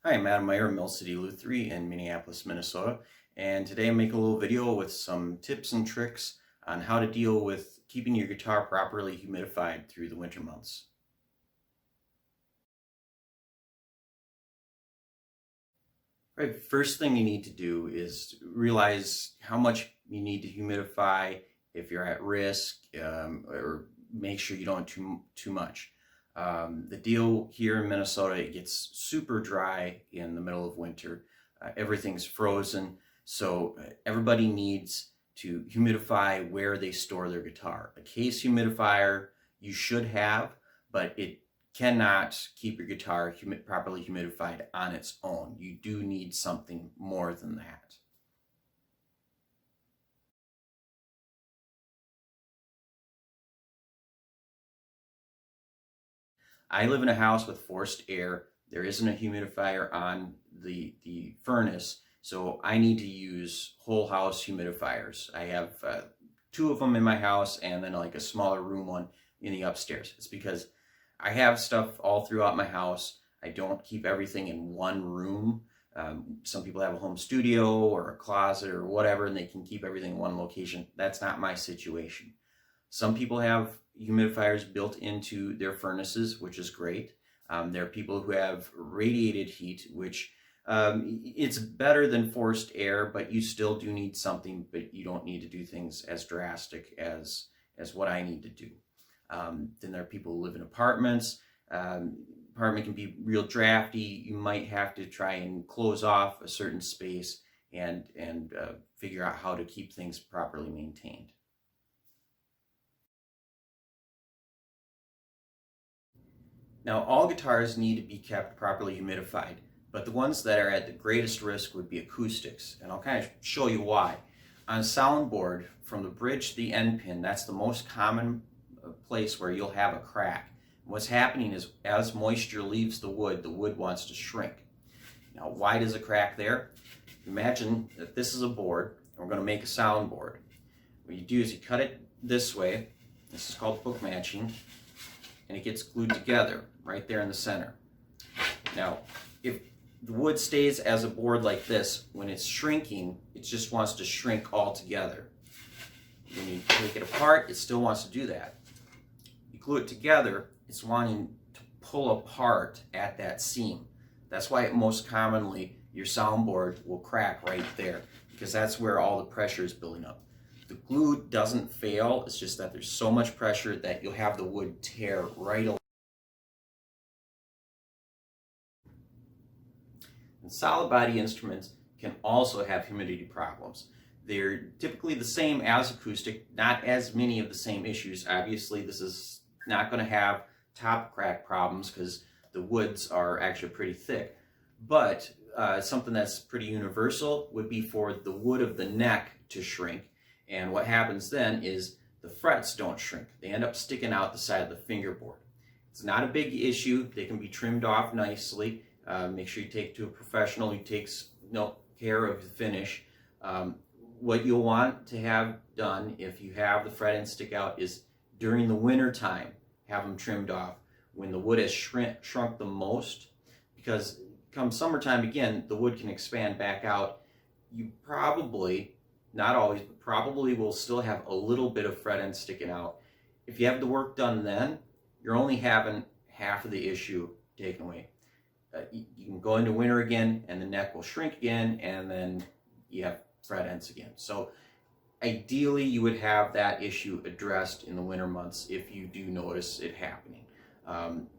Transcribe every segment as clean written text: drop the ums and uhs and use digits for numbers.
Hi, I'm Adam Meyer of Mill City Lutherie in Minneapolis, Minnesota, and today I'm making a little video with some tips and tricks on how to deal with keeping your guitar properly humidified through the winter months. Right, first thing you need to do is realize how much you need to humidify, if you're at risk, or make sure you don't too much. The deal here in Minnesota, it gets super dry in the middle of winter. Everything's frozen, so everybody needs to humidify where they store their guitar. A case humidifier you should have, but it cannot keep your guitar properly humidified on its own. You do need something more than that. I live in a house with forced air. There isn't a humidifier on the furnace, so I need to use whole house humidifiers. I have two of them in my house and then like a smaller room one in the upstairs. It's because I have stuff all throughout my house. I don't keep everything in one room. Some people have a home studio or a closet or whatever, and they can keep everything in one location. That's not my situation. Some people have humidifiers built into their furnaces, which is great. There are people who have radiated heat, which it's better than forced air, but you still do need something, but you don't need to do things as drastic as what I need to do. Then there are people who live in apartments. Apartment can be real drafty. You might have to try and close off a certain space and figure out how to keep things properly maintained. Now, all guitars need to be kept properly humidified, but the ones that are at the greatest risk would be acoustics, and I'll kind of show you why. On a soundboard, from the bridge to the end pin, that's the most common place where you'll have a crack. What's happening is as moisture leaves the wood wants to shrink. Now, why does a crack there? Imagine that this is a board, and we're going to make a soundboard. What you do is you cut it this way. This is called book matching, and it gets glued together right there in the center. Now, if the wood stays as a board like this, when it's shrinking, it just wants to shrink all together. When you take it apart, it still wants to do that. You glue it together, it's wanting to pull apart at that seam. That's why most commonly your soundboard will crack right there, because that's where all the pressure is building up. The glue doesn't fail, it's just that there's so much pressure that you'll have the wood tear right away. And solid body instruments can also have humidity problems. They're typically the same as acoustic, not as many of the same issues. Obviously, this is not going to have top crack problems because the woods are actually pretty thick. But something that's pretty universal would be for the wood of the neck to shrink. And what happens then is the frets don't shrink. They end up sticking out the side of the fingerboard. It's not a big issue. They can be trimmed off nicely. Make sure you take it to a professional who takes care of the finish. What you'll want to have done if you have the fret ends stick out is during the winter time, have them trimmed off when the wood has shrunk the most, because come summertime again, the wood can expand back out. You probably, not always, but probably will still have a little bit of fret end sticking out. If you have the work done then, you're only having half of the issue taken away. You can go into winter again and the neck will shrink again, and then you have fret ends again. So ideally you would have that issue addressed in the winter months if you do notice it happening.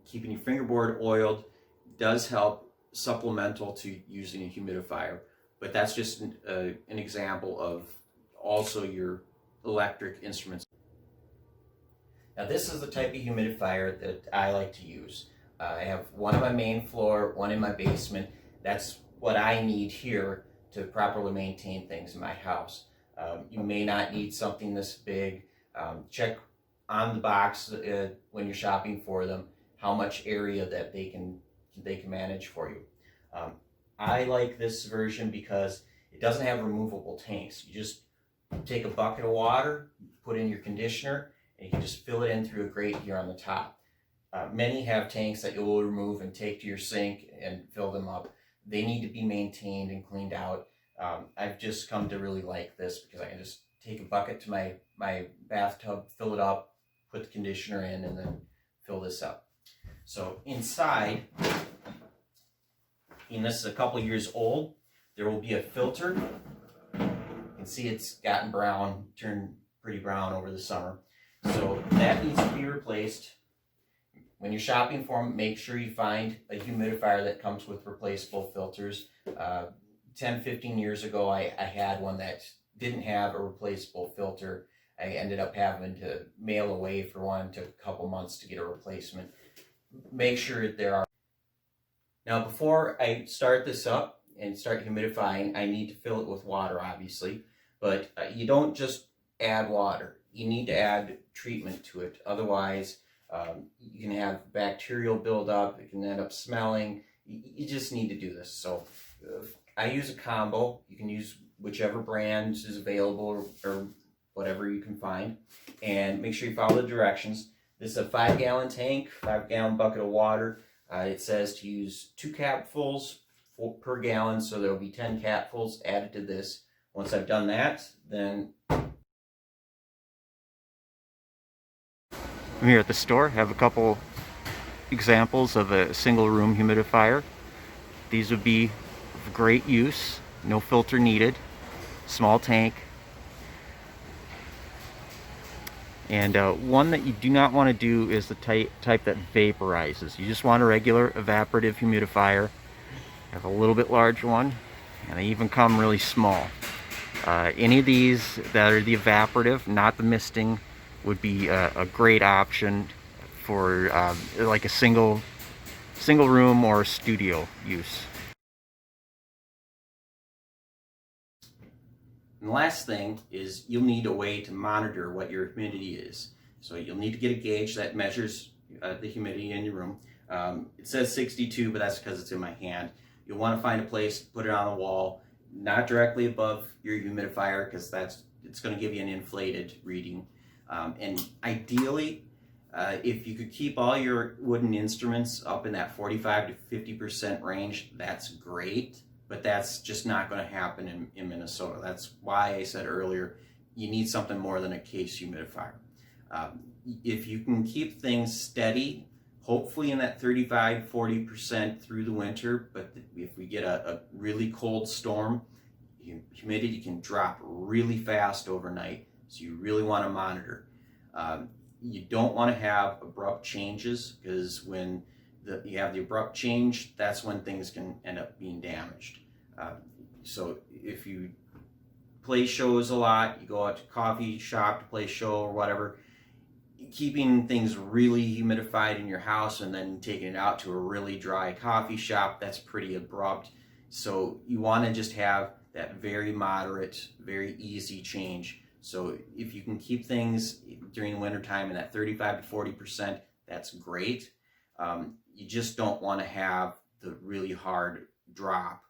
Keeping your fingerboard oiled does help, supplemental to using a humidifier, but that's just an example of also your electric instruments. Now this is the type of humidifier that I like to use. I have one on my main floor, one in my basement. That's what I need here to properly maintain things in my house. You may not need something this big. Check on the box when you're shopping for them how much area that they can manage for you. I like this version because it doesn't have removable tanks. You just take a bucket of water, put in your conditioner, and you can just fill it in through a grate here on the top. Many have tanks that you will remove and take to your sink and fill them up. They need to be maintained and cleaned out. I've just come to really like this because I can just take a bucket to my bathtub, fill it up, put the conditioner in, and then fill this up. So inside, and this is a couple years old, there will be a filter. You can see it's gotten brown, turned pretty brown over the summer. So that needs to be replaced. When you're shopping for them, make sure you find a humidifier that comes with replaceable filters. 10, 15 years ago, I had one that didn't have a replaceable filter. I ended up having to mail away for one. Took a couple months to get a replacement. Make sure there are. Now, before I start this up and start humidifying, I need to fill it with water, obviously. But you don't just add water. You need to add treatment to it. Otherwise, you can have bacterial buildup. It can end up smelling. You just need to do this. So I use a combo. You can use whichever brand is available or whatever you can find. And make sure you follow the directions. This is a 5-gallon tank, 5-gallon bucket of water. It says to use 2 capfuls per gallon, so there will be 10 capfuls added to this. Once I've done that, then I'm here at the store. I have a couple examples of a single room humidifier. These would be of great use, no filter needed, small tank. And one that you do not want to do is the type that vaporizes. You just want a regular evaporative humidifier. I have a little bit larger one, and they even come really small. Any of these that are the evaporative, not the misting, would be a great option for like a single room or studio use. And the last thing is you'll need a way to monitor what your humidity is. So you'll need to get a gauge that measures the humidity in your room. It says 62, but that's because it's in my hand. You'll want to find a place, put it on the wall, not directly above your humidifier, because it's going to give you an inflated reading. And ideally, if you could keep all your wooden instruments up in that 45 to 50% range, that's great. But that's just not going to happen in Minnesota. That's why I said earlier, you need something more than a case humidifier. If you can keep things steady, hopefully in that 35, 40% through the winter, but if we get a really cold storm, humidity can drop really fast overnight, so you really want to monitor. You don't want to have abrupt changes, because when you have the abrupt change, that's when things can end up being damaged. So if you play shows a lot, you go out to coffee shop to play a show or whatever, keeping things really humidified in your house and then taking it out to a really dry coffee shop, that's pretty abrupt. So you want to just have that very moderate, very easy change. So if you can keep things during the wintertime in that 35 to 40%, that's great. You just don't want to have the really hard drop.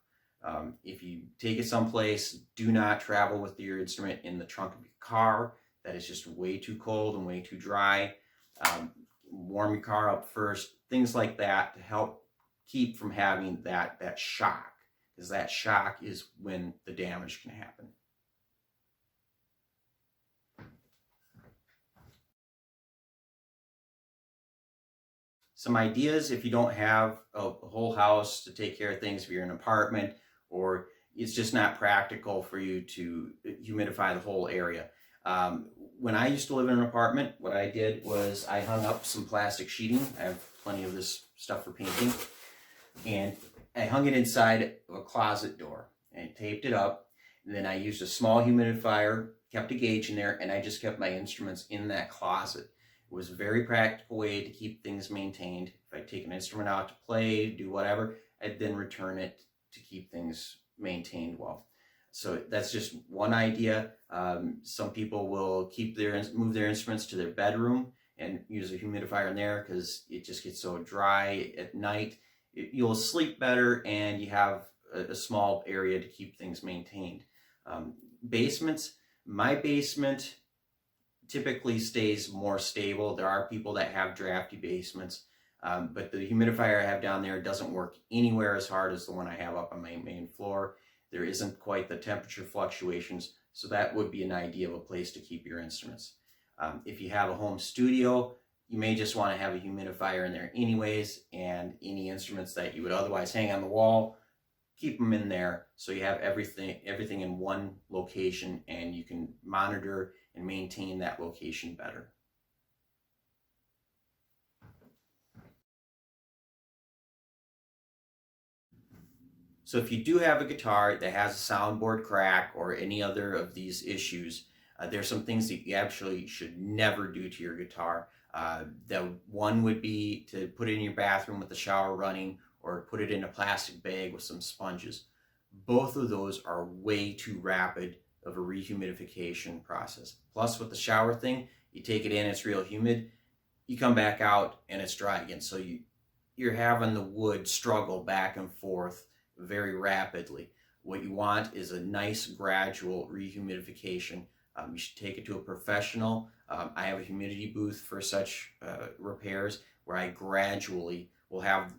If you take it someplace, do not travel with your instrument in the trunk of your car. That is just way too cold and way too dry. Warm your car up first, things like that, to help keep from having that shock, because that shock is when the damage can happen. Some ideas if you don't have a whole house to take care of things, if you're in an apartment or it's just not practical for you to humidify the whole area. When I used to live in an apartment, what I did was I hung up some plastic sheeting. I have plenty of this stuff for painting. And I hung it inside of a closet door and taped it up. And then I used a small humidifier, kept a gauge in there, and I just kept my instruments in that closet. It was a very practical way to keep things maintained. If I take an instrument out to play, do whatever, I'd then return it to keep things maintained well. So that's just one idea. Some people will move their instruments to their bedroom and use a humidifier in there because it just gets so dry at night. You'll sleep better and you have a small area to keep things maintained. Basements, my basement typically stays more stable. There are people that have drafty basements. But the humidifier I have down there doesn't work anywhere as hard as the one I have up on my main floor. There isn't quite the temperature fluctuations, so that would be an idea of a place to keep your instruments. If you have a home studio, you may just want to have a humidifier in there anyways, and any instruments that you would otherwise hang on the wall, keep them in there so you have everything in one location and you can monitor and maintain that location better. So if you do have a guitar that has a soundboard crack or any other of these issues, there's some things that you actually should never do to your guitar. The one would be to put it in your bathroom with the shower running, or put it in a plastic bag with some sponges. Both of those are way too rapid of a rehumidification process. Plus with the shower thing, you take it in, it's real humid, you come back out and it's dry again. So you're having the wood struggle back and forth very rapidly. What you want is a nice gradual rehumidification. You should take it to a professional. I have a humidity booth for such repairs where I gradually will have,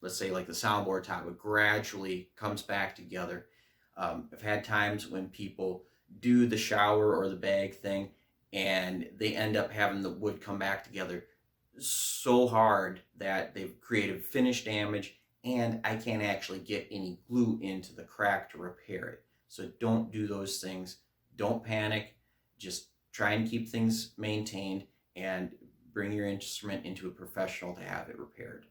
let's say like the soundboard top, it gradually comes back together. I've had times when people do the shower or the bag thing and they end up having the wood come back together so hard that they've created finish damage, and I can't actually get any glue into the crack to repair it. So don't do those things. Don't panic. Just try and keep things maintained and bring your instrument into a professional to have it repaired.